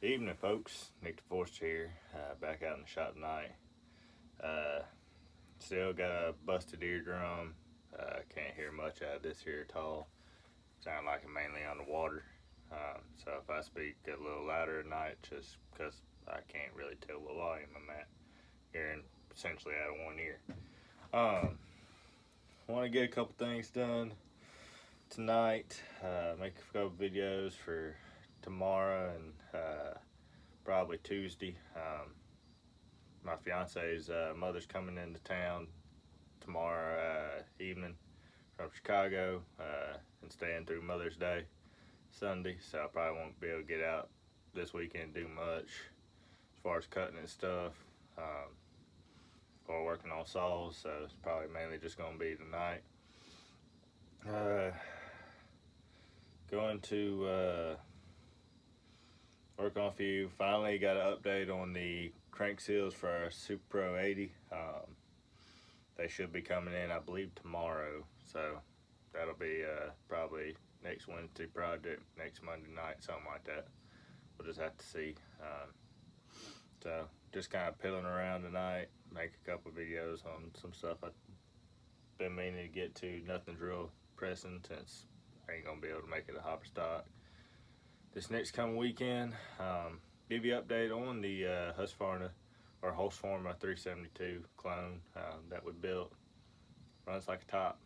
Evening, folks. Nick the Forester here, back out in the shop tonight. Still got a busted eardrum. Can't hear much out of this here at all. Sound like I'm mainly on the water. So if I speak a little louder at night, just because I can't really tell what volume I'm at, hearing essentially out of one ear. Want to get a couple things done tonight. Make a couple videos for tomorrow and probably Tuesday. My fiance's mother's coming into town tomorrow evening from Chicago and staying through Mother's Day Sunday, so I probably won't be able to get out this weekend and do much as far as cutting and stuff or working on saws, so it's probably mainly just going to be tonight. Going to work on a few. Finally got an update on the crank seals for our Super Pro 80. They should be coming in, I believe, tomorrow. So that'll be probably next Wednesday project, next Monday night, something like that. We'll just have to see. So just kind of pilling around tonight, make a couple videos on some stuff I've been meaning to get to. Nothing's real pressing since I ain't gonna be able to make it a hopper stock this next coming weekend. Give you an update on the husqvarna 372 clone that we built. Runs like a top.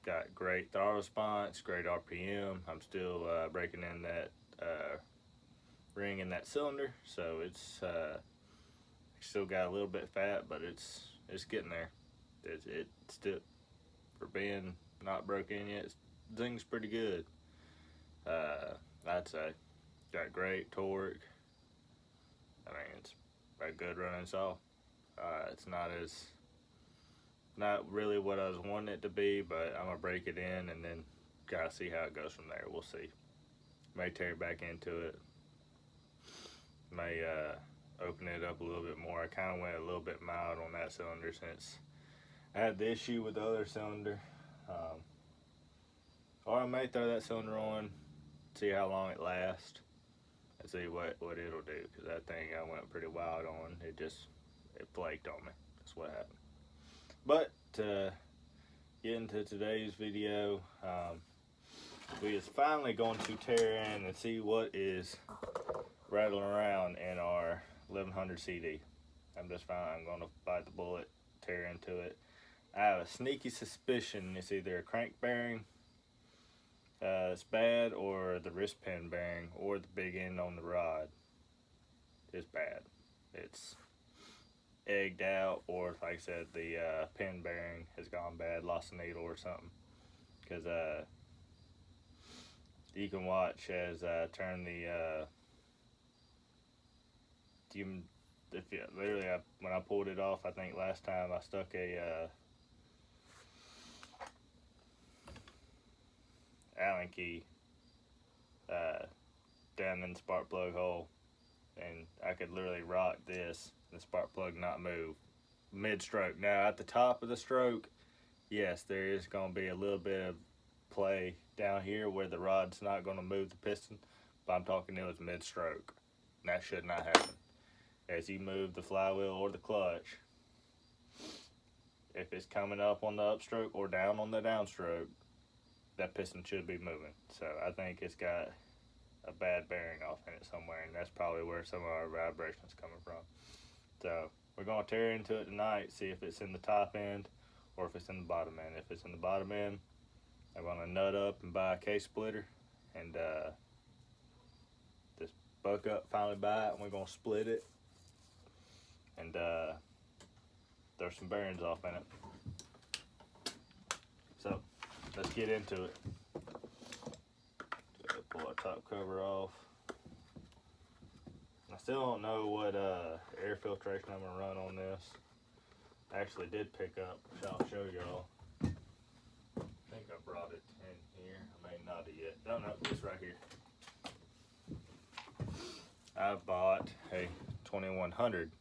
Got great throttle response, great RPM. I'm still breaking in that ring in that cylinder, so it's still got a little bit fat, but it's getting there. It's still, for being not broke in yet, thing's pretty good. I'd say got great torque. I mean, it's a good running saw. It's not really what I was wanting it to be, but I'm gonna break it in and then gotta see how it goes from there. We'll see. May tear back into it. May open it up a little bit more. I kind of went a little bit mild on that cylinder since I had the issue with the other cylinder. Or I may throw that cylinder on, see how long it lasts, and see what it'll do. Because that thing I went pretty wild on. It flaked on me. That's what happened. But get into today's video, we is finally going to tear in and see what is rattling around in our 1100 CD. I'm going to bite the bullet, tear into it. I have a sneaky suspicion it's either a crank bearing it's bad, or the wrist pin bearing, or the big end on the rod is bad. It's egged out, or like I said, the pin bearing has gone bad, lost a needle or something. Because you can watch as I turn the when I pulled it off, I think last time I stuck a Allen key down in the spark plug hole, and I could literally rock this and the spark plug not move mid-stroke. Now at the top of the stroke, yes, there is going to be a little bit of play down here where the rod's not going to move the piston, but I'm talking it was mid-stroke, and that should not happen. As you move the flywheel or the clutch, if it's coming up on the upstroke or down on the downstroke, that piston should be moving. So I think it's got a bad bearing off in it somewhere, and that's probably where some of our vibrations coming from. So we're going to tear into it tonight, see if it's in the top end or if it's in the bottom end. If it's in the bottom end, I'm going to nut up and buy a case splitter and just buck up, finally buy it, and we're going to split it and there's some bearings off in it. So let's get into it. Pull our top cover off. I still don't know what air filtration I'm gonna run on this. I actually did pick up, I'll show y'all. I think I brought it in here. I may not have yet. No, it's right here. I bought a 2100.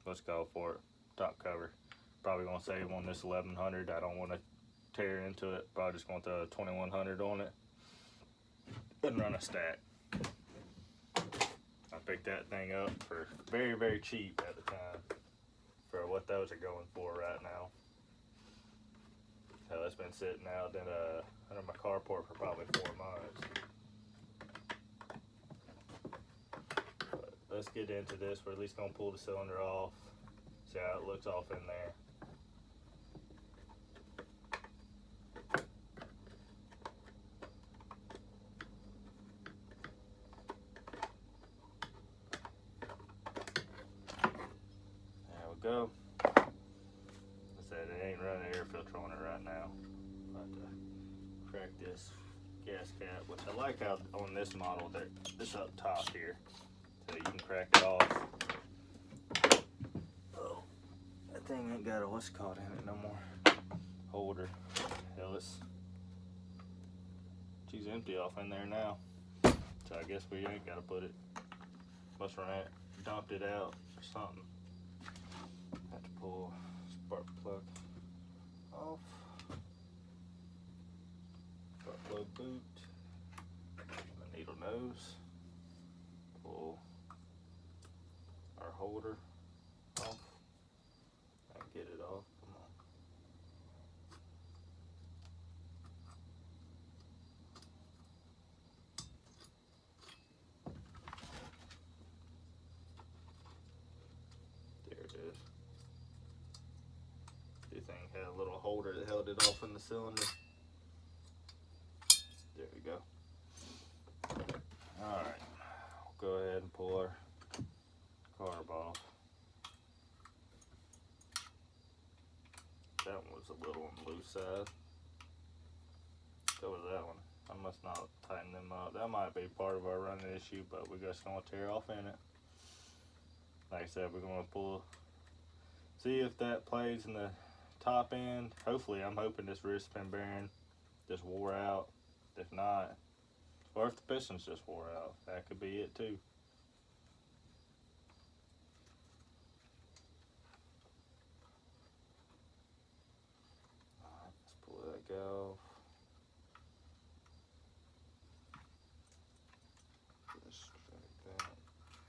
Let's go for it. Top cover. Probably gonna save on this 1100. I don't want to tear into it. Probably just gonna throw a 2100 on it. and run a stack. I picked that thing up for very, very cheap at the time for what those are going for right now. So it's been sitting out under my carport for probably 4 months. But let's get into this. We're at least gonna pull the cylinder off, see how it looks off in there. Go. I said it ain't running air filter on it right now. About to crack this gas cap, which I like how on this model that this up top here, so you can crack it off. Oh, that thing ain't got a what's it called in it no more. Holder. Hell, she's empty off in there now. So I guess we ain't gotta put it. Must run it, dumped it out or something. Have to pull spark plug off. Spark plug boot. The needle nose. Pull our holder off. And get it off. Come on. There it is. This thing had a little holder that held it off in the cylinder. There we go. Alright, we'll go ahead and pull our carb off. That one was a little on the loose side. So was that one. I must not tighten them up. That might be part of our running issue, but we're just going to tear off in it. Like I said, we're going to see if that plays in the top end. Hopefully, I'm hoping this wrist pin bearing just wore out. If not, or if the pistons just wore out, that could be it too. Alright, let's pull that guy off. Just like that.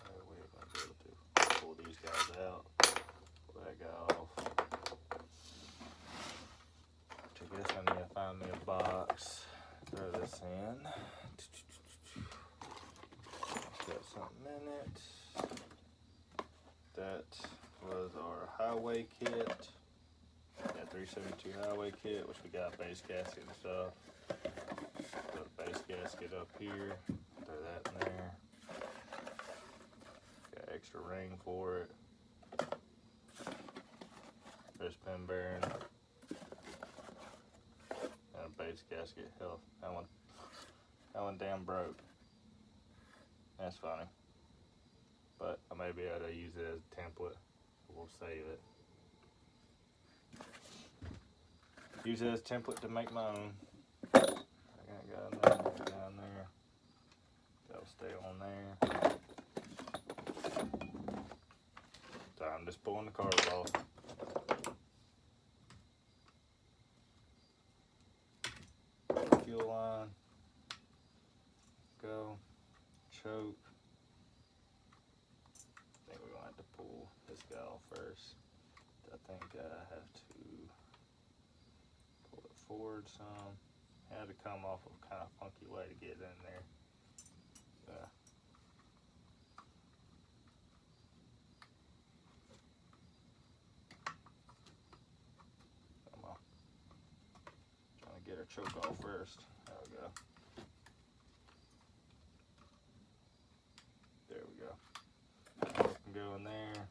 We ain't gonna be able to pull these guys out. Pull that guy off. I guess I need to find me a box. Throw this in. Got something in it. That was our highway kit. That 372 highway kit, which we got base gasket and stuff. Put base gasket up here. Throw that in there. Got extra ring for it. Wrist pin bearing. And a base gasket. Hell, that one damn broke. That's funny. But I may be able to use it as a template. We'll save it. Use it as a template to make my own. I got in there, down there. That'll stay on there. So I'm just pulling the carbs off. Fuel line. Go. Choke. I think we're gonna have to pull this guy off first. I think I have to pull it forward some. It had to come off a kind of funky way to get in there. Come on. Trying to get our choke off first. There we go. There we go. Go in there.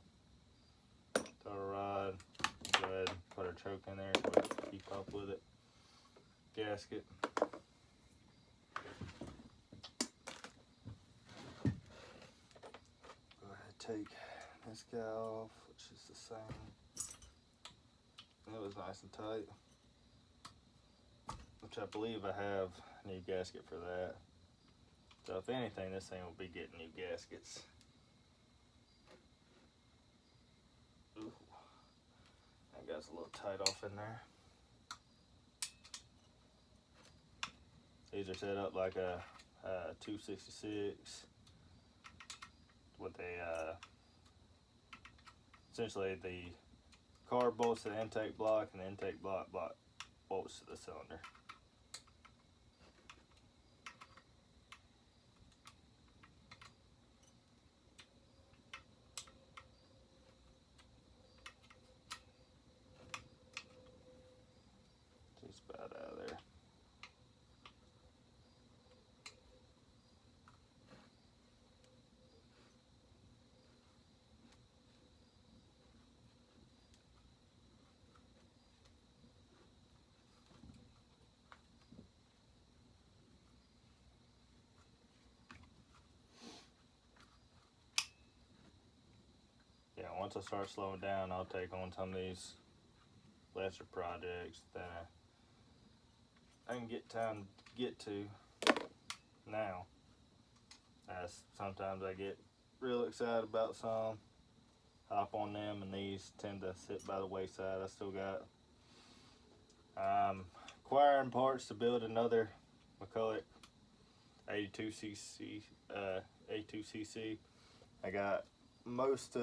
Throw a rod. Go ahead and put our choke in there so we can keep up with it. Gasket. Go ahead, take this guy off, which is the same. It was nice and tight. Which I believe I have a new gasket for that. So if anything, this thing will be getting new gaskets. Ooh, that guy's a little tight off in there. These are set up like a 266 with a essentially the carb bolts to the intake block and the intake block bolts to the cylinder. Just about out of there. Yeah, once I start slowing down, I'll take on some of these lesser projects that I can get time to get to now. As sometimes I get real excited about some, hop on them, and these tend to sit by the wayside. I still got acquiring parts to build another McCulloch 82cc A2cc. I got most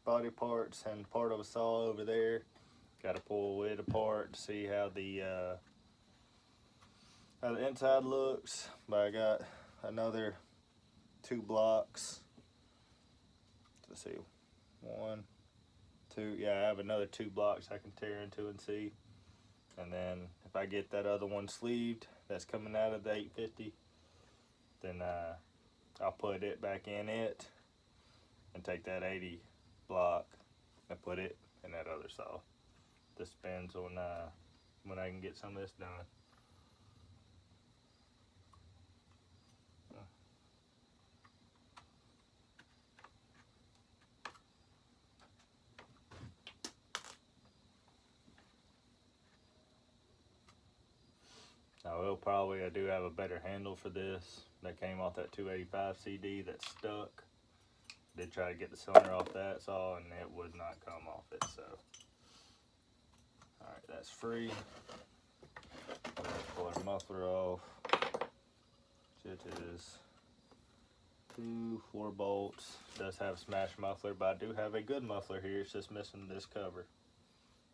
body parts and part of a saw over there. Got to pull it apart to see how the inside looks. But I got another 2 blocks. Let's see, 1, 2. Yeah, I have another 2 blocks I can tear into and see. And then if I get that other one sleeved that's coming out of the 850, then I'll put it back in it and take that 80 block and put it in that other saw. This depends on when I can get some of this done. I do have a better handle for this that came off that 285 CD that's stuck. Did try to get the cylinder off that saw and it would not come off it, so. Alright, that's free. Pull our muffler off. It is 2 4 bolts. It does have a smash muffler, but I do have a good muffler here. It's just missing this cover.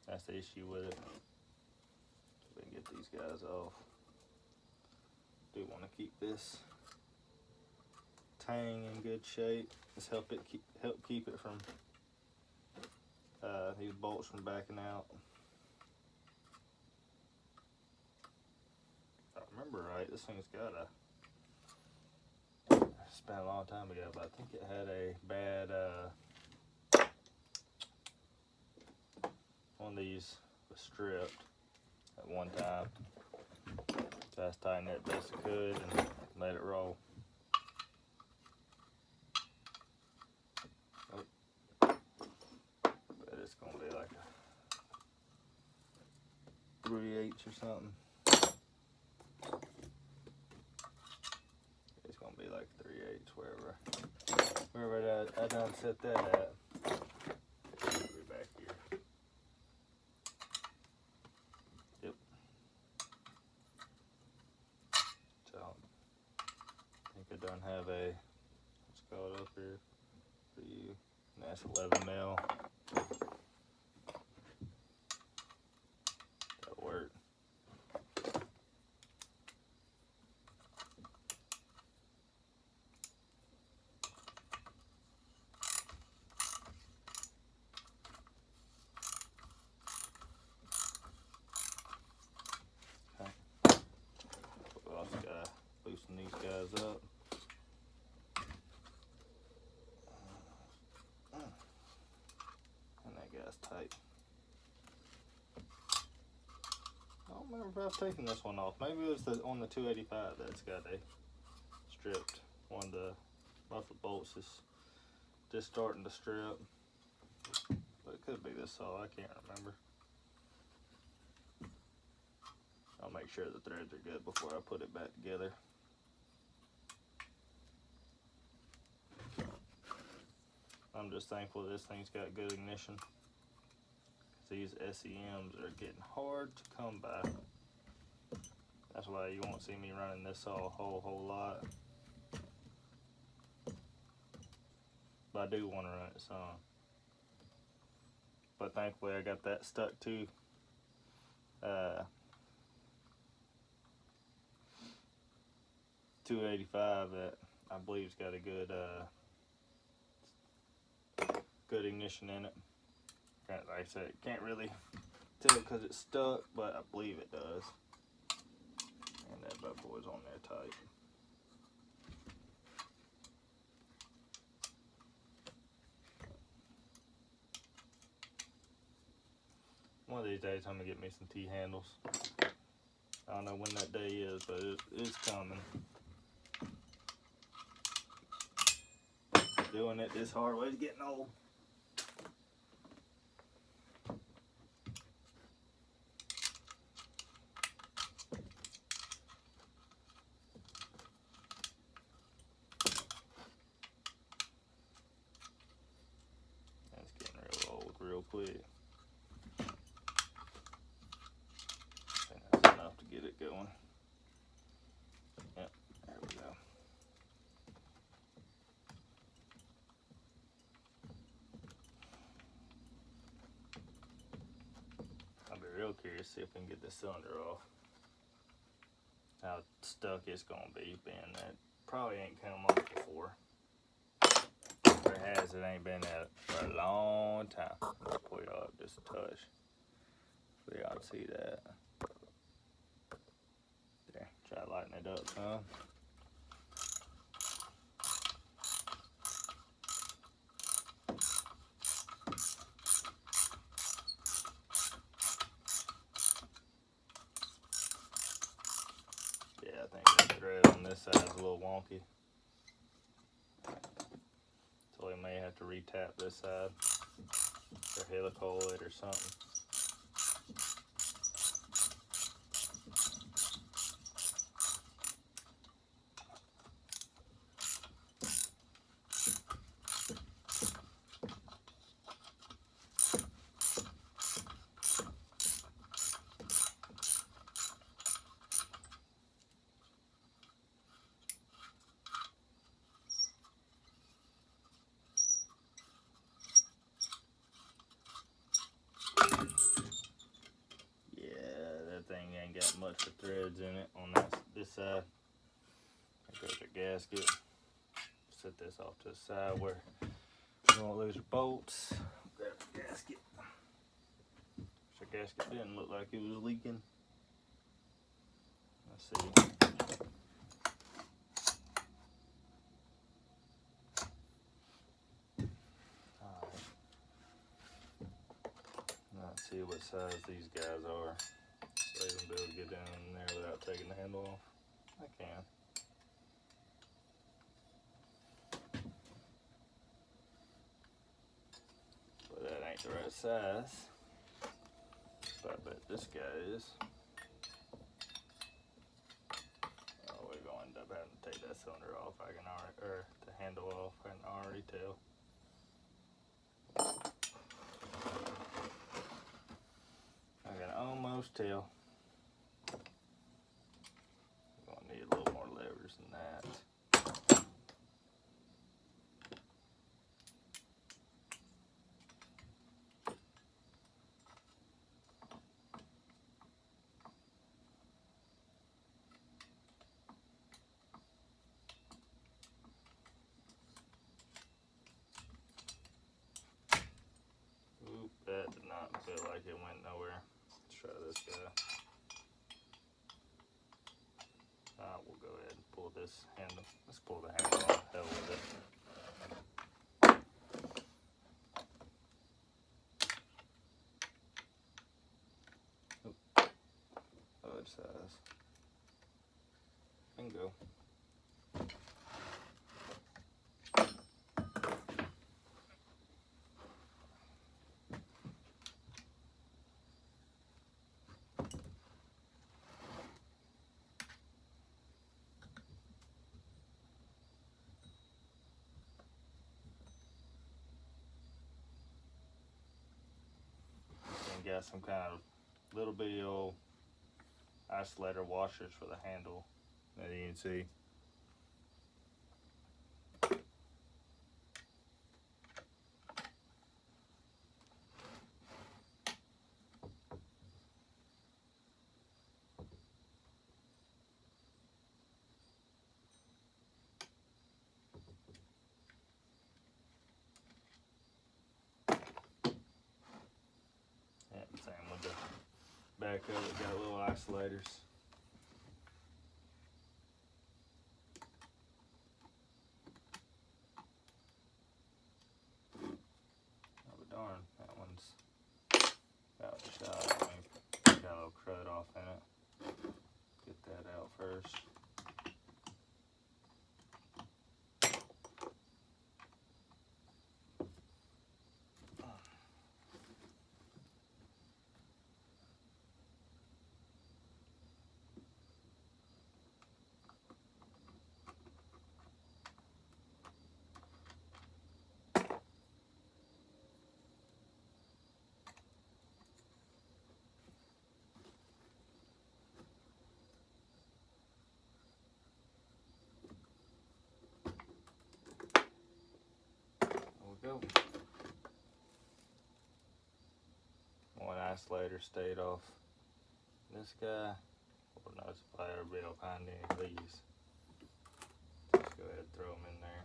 That's the issue with it. We can get these guys off. Do want to keep this tang in good shape. Just help keep it from these bolts from backing out. If I remember right, this thing's got it's been a long time ago, but I think it had a bad one of these was stripped at one time. So I just tightened it best I could and let it roll. Oh. But it's gonna be like a 3/8 or something. It's gonna be like 3/8 wherever I done set that at. I'll be back here. Yep. So I think I done have a, let's call it up here for you. And that's 11 mil. That'll work. Loosen these guys up. And that guy's tight. I don't remember if I've taken this one off. Maybe it was on the 285 that's got a stripped. One of the muffler bolts is just starting to strip. But it could be this saw, I can't remember. I'll make sure the threads are good before I put it back together. I'm just thankful this thing's got good ignition. These SEMs are getting hard to come by. That's why you won't see me running this a whole lot. But I do want to run it some. But thankfully I got that stuck to 285 that I believe's got a good ignition in it. Like I said, can't really tell because it's stuck, but I believe it does. And that bad boy's on there tight. One of these days I'm gonna get me some T-handles. I don't know when that day is, but it's coming. Doing it this hard way is getting old. That's getting real old real quick. I think that's enough to get it going. Yep, there we go. I'll be real curious to see if we can get this cylinder off. How stuck it's gonna be, being that probably ain't come off before. If it has, it ain't been there for a long time. I'll pull y'all up just a touch so y'all can see that. There, try to lighten it up some. Yeah, I think that thread on this side is a little wonky. So we may have to re-tap this side or helical it or something. Ain't got much of threads in it on this side. There's a gasket. Set this off to the side where you won't lose your bolts. Grab the gasket. The gasket didn't look like it was leaking. Let's see. Alright. Let's see what size these guys are. So you can be able to get down in there without taking the handle off. I can. But that ain't the right size. But I bet this guy is. Oh, we're going to end up having to take that cylinder off. I can already, or the handle off. I can already tell. I can almost tell. We're gonna need a little more levers than that. Oop, that did not feel like it went nowhere. Let's try this guy. We'll go ahead and pull this handle. Let's pull the handle off. Hell with it. Oop. Other size. Bingo. Got some kind of little bitty old, isolator washers for the handle that you can see. Same with the back of it, got little isolators. Oh darn, that one's about shot. Got a little crud off in it. Get that out first. Go. One isolator stayed off this guy. Or no, it's probably ever be able to find any of these. Just go ahead and throw them in there.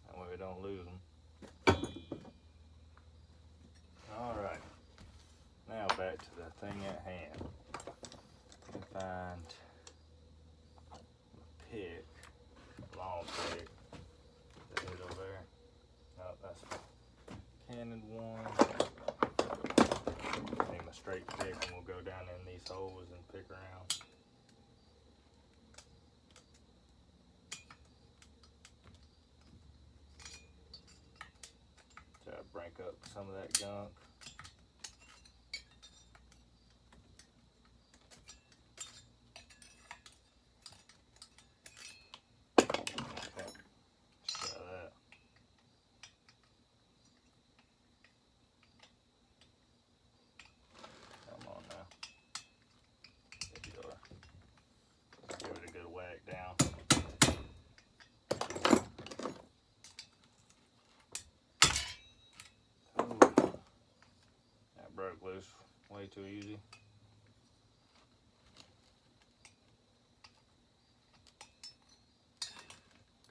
That way we don't lose them. Alright. Now back to the thing at hand. Find a pick. Long pick. That is over there. No, that's a candid one. Need my straight pick and we'll go down in these holes and pick around. Try to break up some of that gunk. Loose way too easy.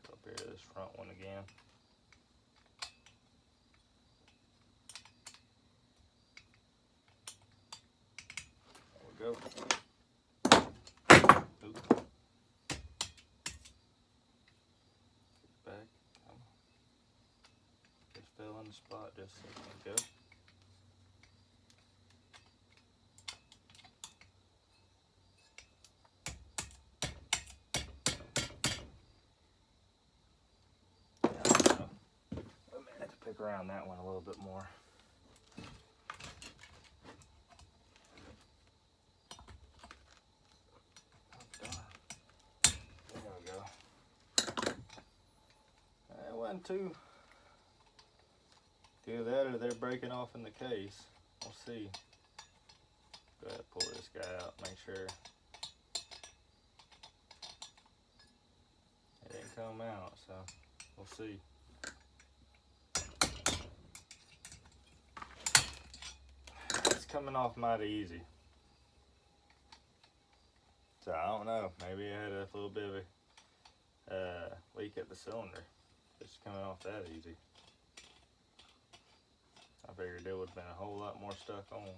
Go up here to this front one again. There we go. Oops. Back. Just fell in the spot just a second ago. Around that one a little bit more. Oh, darn. There we go. It wasn't too of that, or they're breaking off in the case. We'll see. Go ahead and pull this guy out, make sure it didn't come out, so we'll see. Coming off mighty easy, so I don't know, maybe I had a little bit of a leak at the cylinder. It's coming off that easy. I figured there would have been a whole lot more stuck on.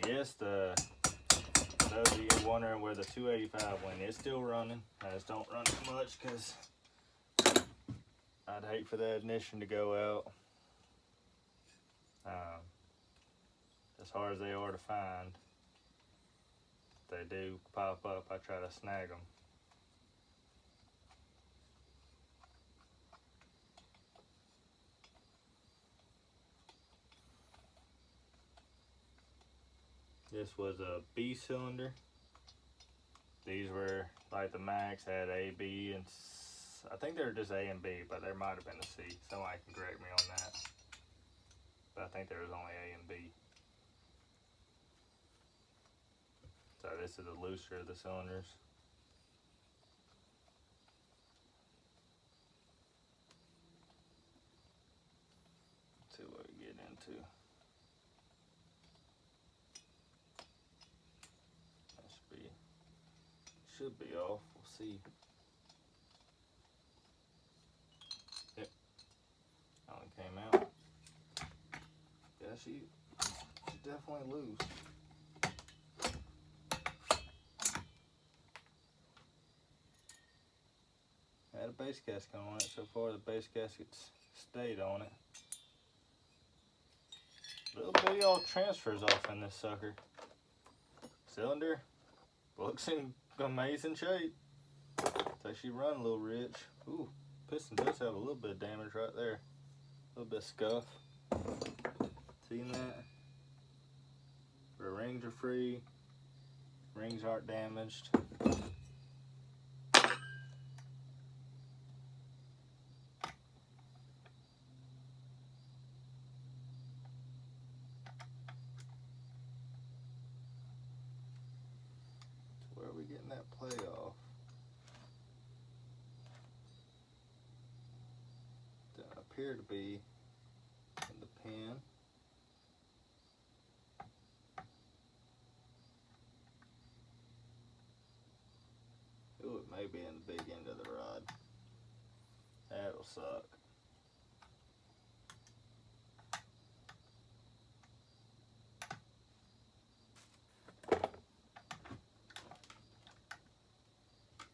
Yes, those of you wondering where the 285 went, it's still running. I just don't run it much because I'd hate for the ignition to go out. As hard as they are to find, if they do pop up, I try to snag them. This was a B cylinder. These were like the Max had A, B, and I think they were just A and B, but there might have been a C. Somebody can correct me on that. But I think there was only A and B. So this is the looser of the cylinders. Let's see what we get into. That should be off. We'll see. Yep. That one came out. Yeah, she's definitely loose. Had a base gasket on it. So far the base gasket's stayed on it. Little bitty all transfers off in this sucker. Cylinder looks in amazing shape. It's actually run a little rich. Ooh, piston does have a little bit of damage right there. A little bit of scuff. Seen that? The rings are free. Rings aren't damaged. So where are we getting that play off? Doesn't appear to be in the pin. Ooh, it may be in the big end of the rod. That'll suck.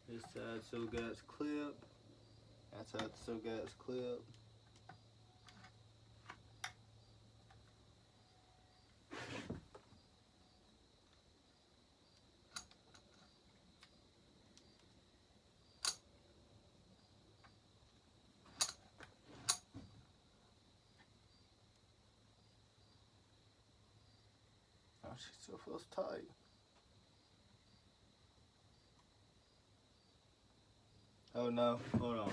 This side still got its clip. That side still got its clip. Oh, she still feels tight. Oh no, hold on.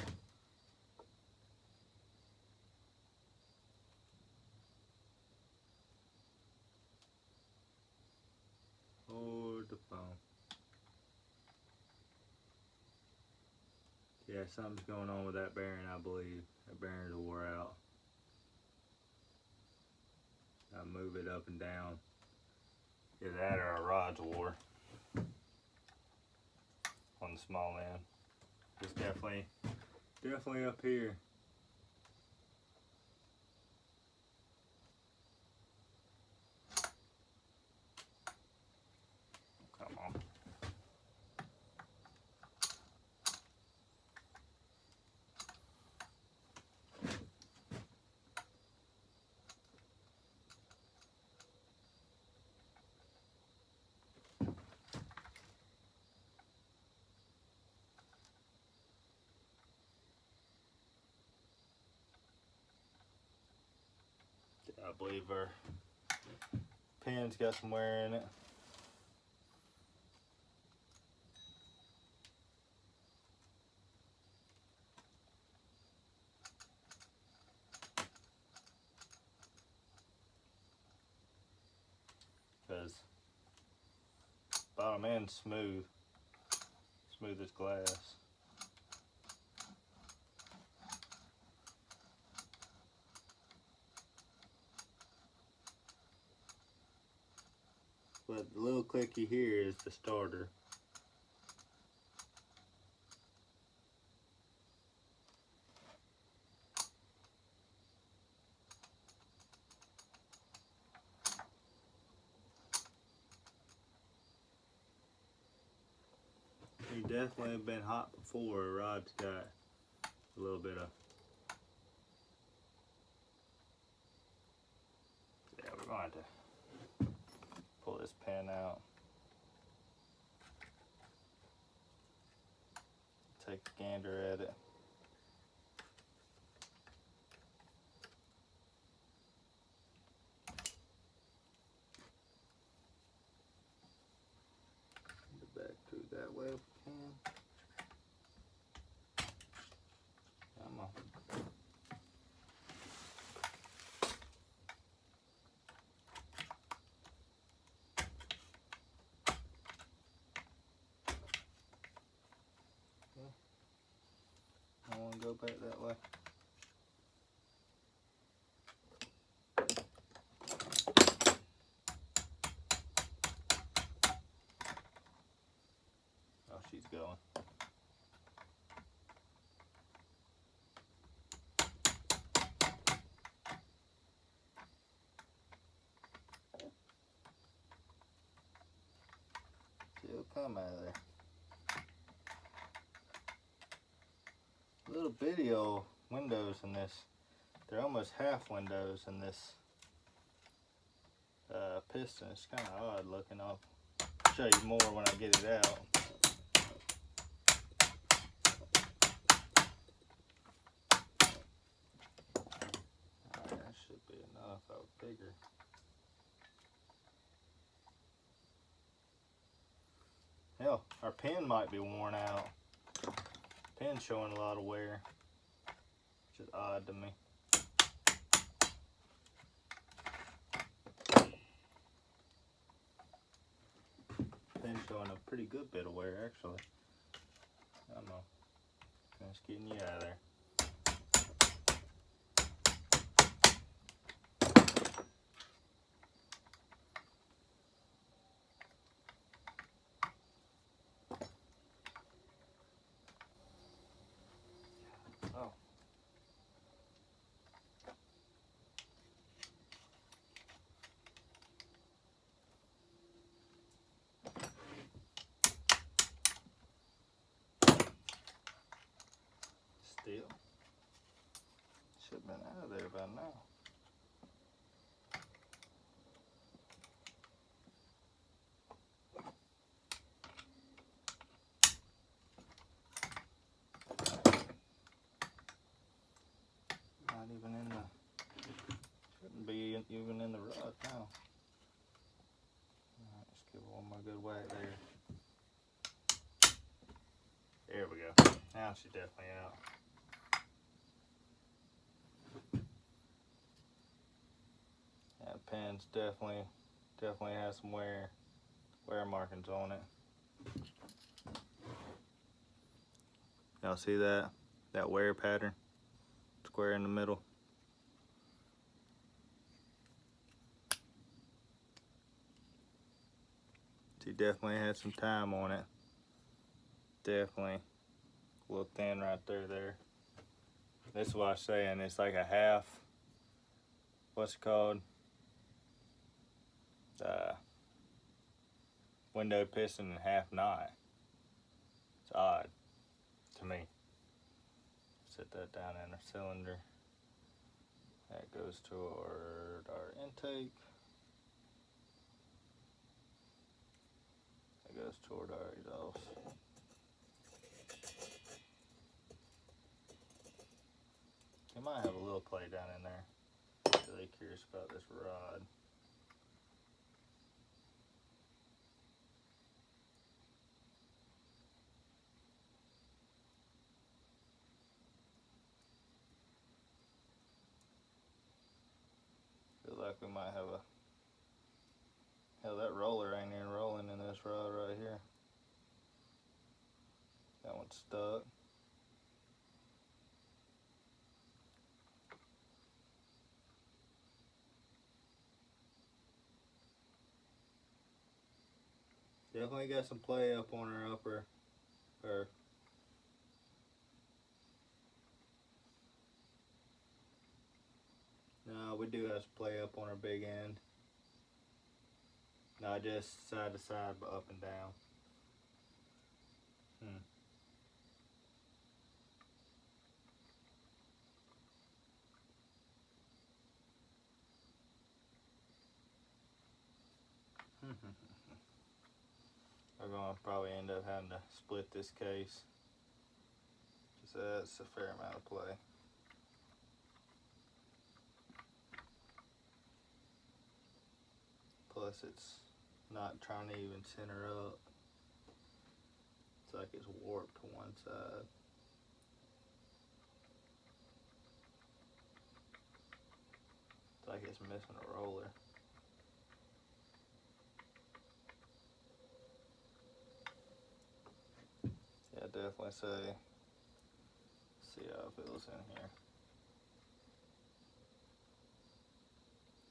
Hold the phone. Yeah, something's going on with that bearing, I believe. That bearing's wore out. I move it up and down. Either that or a rod's wore on the small end. It's definitely up here. Come on. I believe our pin's got some wear in it. Because bottom end's smooth as glass. But the little click you hear is the starter. He definitely have been hot before. Rod's got a little bit of. Yeah, we're going to pull this pin out. Take a gander at it. that way if we can. Come on. I want to go back that way. Oh, she's going. She'll come out of there. Little bitty old windows in this. They're almost half windows in this piston. It's kind of odd looking. I'll show you more when I get it out. Alright, that should be enough. I was bigger. Hell, our pin might be worn out. Pin's showing a lot of wear, which is odd to me. Pin's showing a pretty good bit of wear, actually. I don't know. Just getting you out of there. Oh. Still. Should have been out of there by now. Not even in the, shouldn't be even in the rod now. Alright, let's give it one more good whack there. There we go. Now she's definitely out. Yeah, the pin's definitely has some wear markings on it. Y'all see that wear pattern? Square in the middle. She definitely had some time on it. Definitely a little thin right there. This is what I'm saying. It's like a half, what's it called? Window piston and half knot. It's odd to me. Set that down in our cylinder. That goes toward our intake. That goes toward our exhaust. You might have a little play down in there. Really curious about this rod. Feel like we might have a, hell, that roller ain't even rolling in this rod right here. That one's stuck. Definitely got some play up on her upper, no, we do have some play up on our big end. Not just side to side, but up and down. We're going to probably end up having to split this case, because that's a fair amount of play. Plus it's not trying to even center up. Looks like it's warped to one side. Looks like it's missing a roller. Yeah, definitely say, see how it feels in here.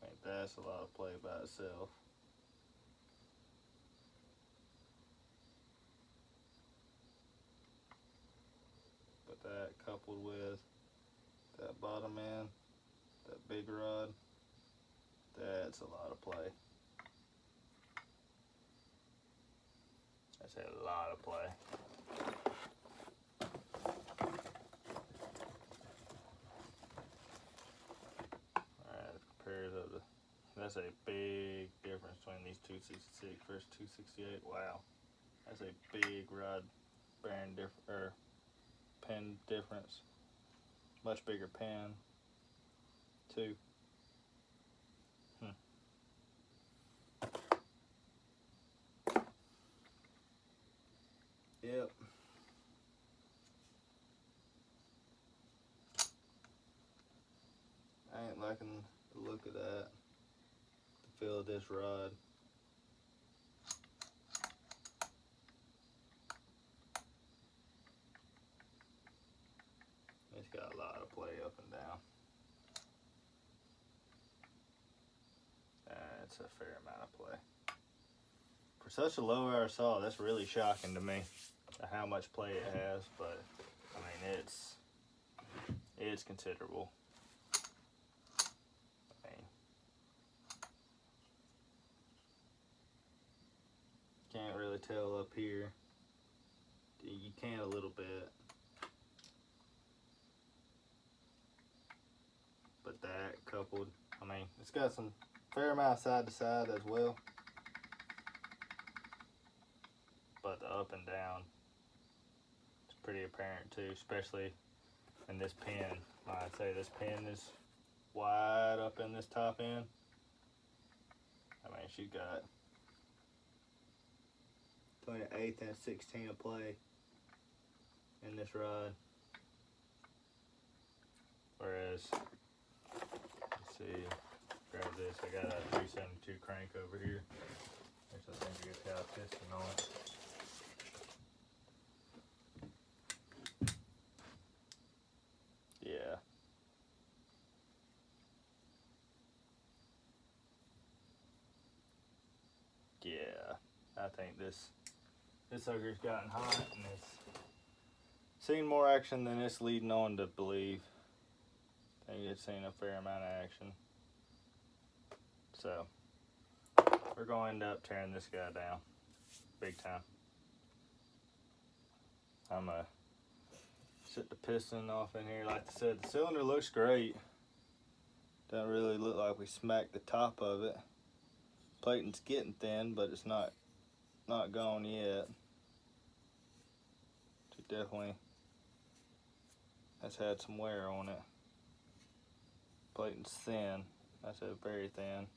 I think that's a lot of play by itself. But that coupled with that bottom end, that big rod, that's a lot of play. That's a lot of play. Alright, compared to the, that's a big difference between these 266 versus 268. Wow, that's a big rod bearing pin difference. Much bigger pin too. Yep. I ain't liking the look of that. The feel of this rod. It's got a lot of play up and down. That's a fair amount of play. For such a low hour saw, that's really shocking to me how much play it has, but I mean it's considerable. I mean, can't really tell up here. You can a little bit, but that coupled, I mean, it's got some fair amount of side to side as well, but the up and down, it's pretty apparent too, especially in this pin. I'd say this pin is wide up in this top end. I mean, she got between an eighth and a 16 of play in this rod. Whereas, let's see, grab this. I got a 372 crank over here. There's a thing to get the piston on it. Yeah. Yeah. I think this sucker's gotten hot and it's seen more action than it's leading on to believe. I think it's seen a fair amount of action. So we're going to end up tearing this guy down big time. I'm gonna set the piston off in here. Like I said, the cylinder looks great. Doesn't really look like we smacked the top of it. Plating's getting thin, but it's not gone yet. It definitely has had some wear on it. Plating's thin. I said very thin.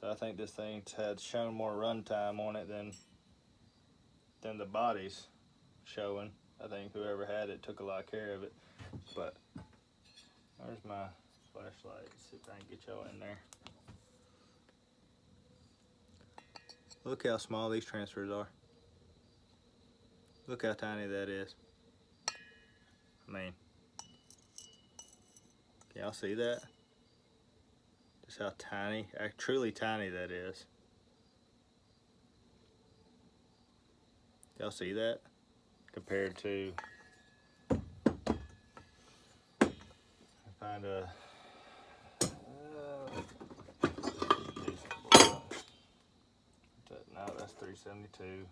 So I think this thing's had shown more run time on it than the body's showing. I think whoever had it took a lot of care of it. But there's my flashlight. Let's see if I can get y'all in there. Look how small these transfers are. Look how tiny that is. I mean, can y'all see that? Just how tiny, truly tiny that is. Y'all see that? Compared to, find a no, that's 372.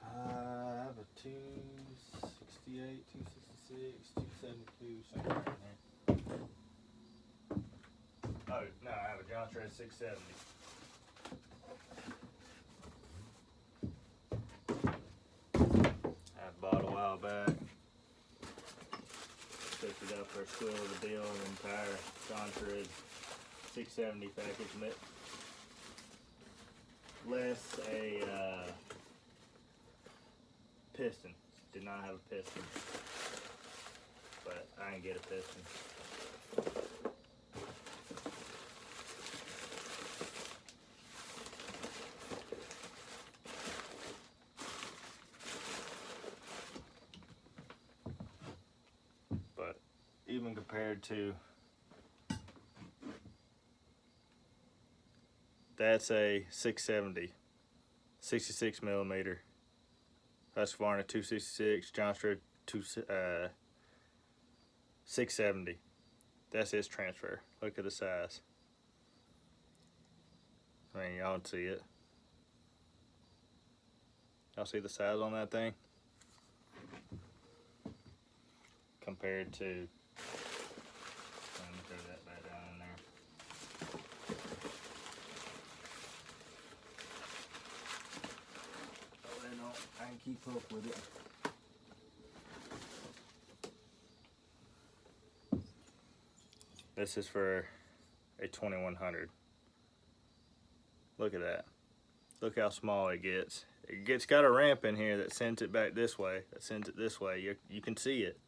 I have a 268, 266, 272 somewhere in there. Oh no, I have a John Trent 670. I bought a while back. Picked it up for a squill of the deal, an entire John Trent 670 package, less a piston. Did not have a piston, but I didn't get a piston. But even compared to, that's a 670, 66 millimeter Husqvarna 266, John Stroke 670. That's his transfer. Look at the size. I mean, y'all see it. Y'all see the size on that thing? Compared to, let me throw that back down in there. I can keep up with it. This is for a 2100. Look at that. Look how small it gets. It's got a ramp in here that sends it back this way. That sends it this way. You can see it.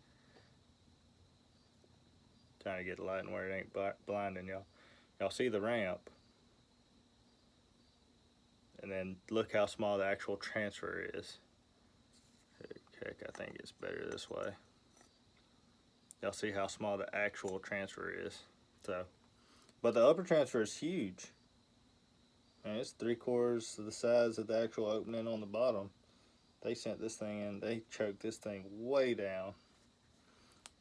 Trying to get the lighting where it ain't blinding y'all. Y'all see the ramp. And then look how small the actual transfer is. Heck, I think it's better this way. Y'all see how small the actual transfer is. So, but the upper transfer is huge. And it's 3/4 of the size of the actual opening on the bottom. They sent this thing in, they choked this thing way down.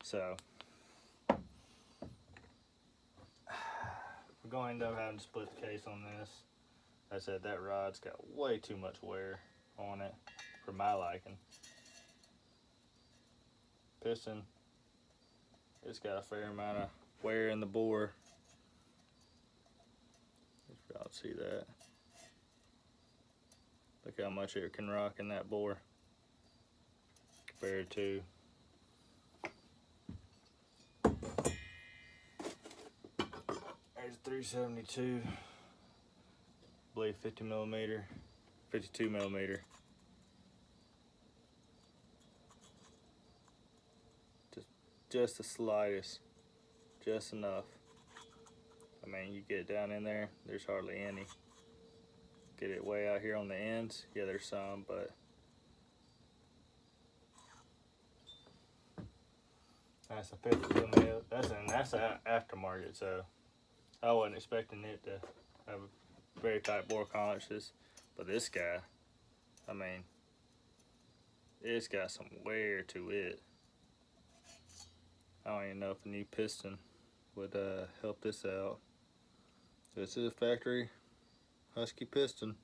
So, we're going to end up having to split the case on this. I said that rod's got way too much wear on it for my liking. Piston, it's got a fair amount of wear in the bore. If y'all see that. Look how much it can rock in that bore compared to there's 372. I believe 50 millimeter, 52 millimeter. Just the slightest, just enough. I mean, you get down in there, there's hardly any. Get it way out here on the ends, yeah, there's some, but that's a 52 mil. That's a aftermarket, so I wasn't expecting it to have a very tight bore tolerances. But this guy, I mean, it's got some wear to it. I don't even know if a new piston would help this out. This is a factory Husky piston.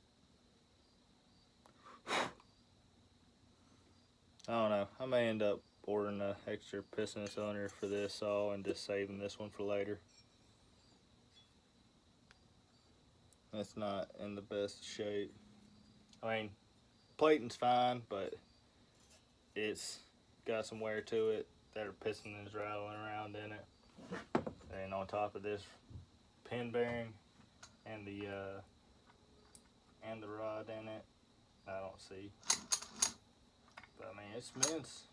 I don't know. I may end up ordering an extra piston cylinder for this saw and just saving this one for later. It's not in the best shape. I mean, plating's fine, but it's got some wear to it. That piston is rattling around in it. And on top of this pin bearing and the rod in it, I don't see. But I mean, it spins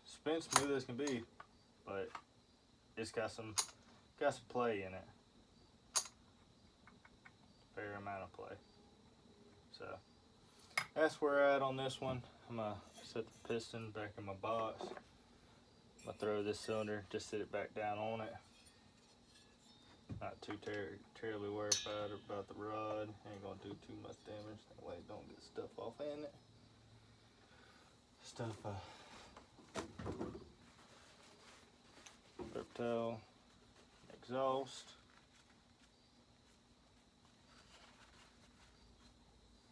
smooth as can be, but it's got some play in it. Fair amount of play. So that's where we're at on this one. I'm gonna set the piston back in my box. I'm gonna throw this cylinder, just sit it back down on it. Not too terribly worried about the rod. Ain't gonna do too much damage. That way it don't get stuff off in it. Stuff Reptile exhaust.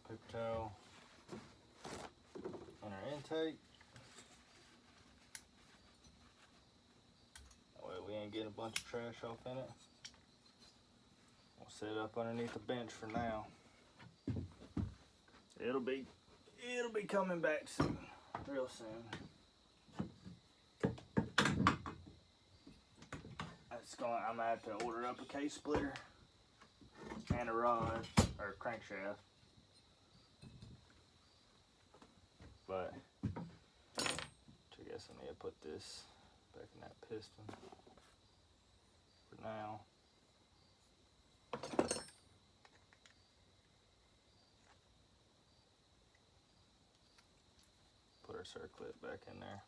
Paper towel in our intake. That way we ain't getting a bunch of trash off in it. We'll set it up underneath the bench for now. It'll be coming back soon, real soon. I'm gonna have to order up a case splitter and a rod or crankshaft. But to put this back in that piston for now. Put our circlip back in there.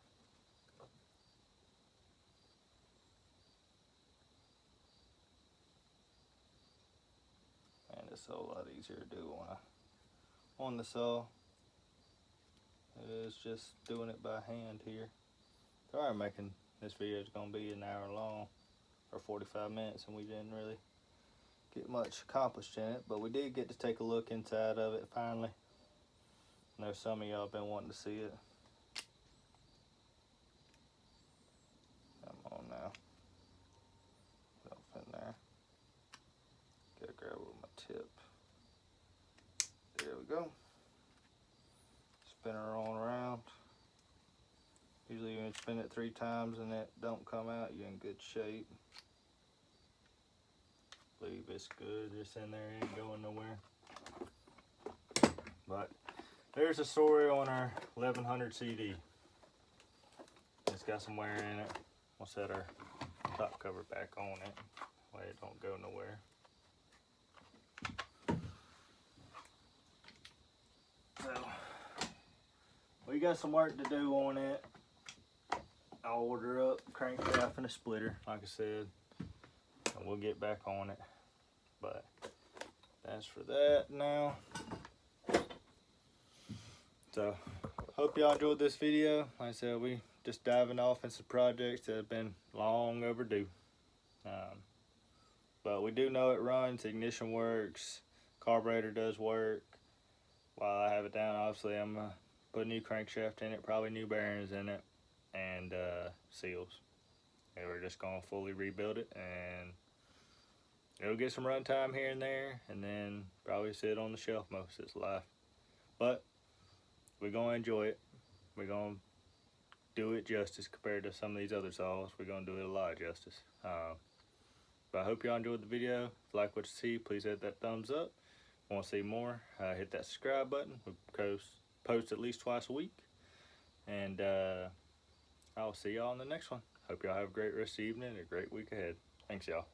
And it's a whole lot easier to do on the saw. It is just doing it by hand here. Sorry, this video is gonna be an hour long or 45 minutes, and we didn't really get much accomplished in it, but we did get to take a look inside of it finally. I know some of y'all have been wanting to see it. Come on now. Up in there. Gotta grab it with my tip. There we go. Spin her on around. Usually when you spin it 3 times and it don't come out, you're in good shape. Believe it's good, just in there, ain't going nowhere. But there's a story on our 1100 CD. It's got some wear in it. We'll set our top cover back on it, that way it don't go nowhere. So we got some work to do on it. I'll order up crankshaft and a splitter, like I said, and we'll get back on it. But that's for that now. So hope y'all enjoyed this video. Like I said, we just diving off into projects that have been long overdue. But we do know it runs, ignition works, carburetor does work. While I have it down, obviously I'm gonna put a new crankshaft in it, probably new bearings in it, and seals. And we're just gonna fully rebuild it, and it'll get some run time here and there, and then probably sit on the shelf most of its life. But we're gonna enjoy it. We're gonna do it justice compared to some of these other saws. We're gonna do it a lot of justice. But I hope y'all enjoyed the video. If you like what you see, please hit that thumbs up. Want to see more, hit that subscribe button. We post at least twice a week. And I'll see y'all on the next one. Hope y'all have a great rest of the evening and a great week ahead. Thanks, y'all.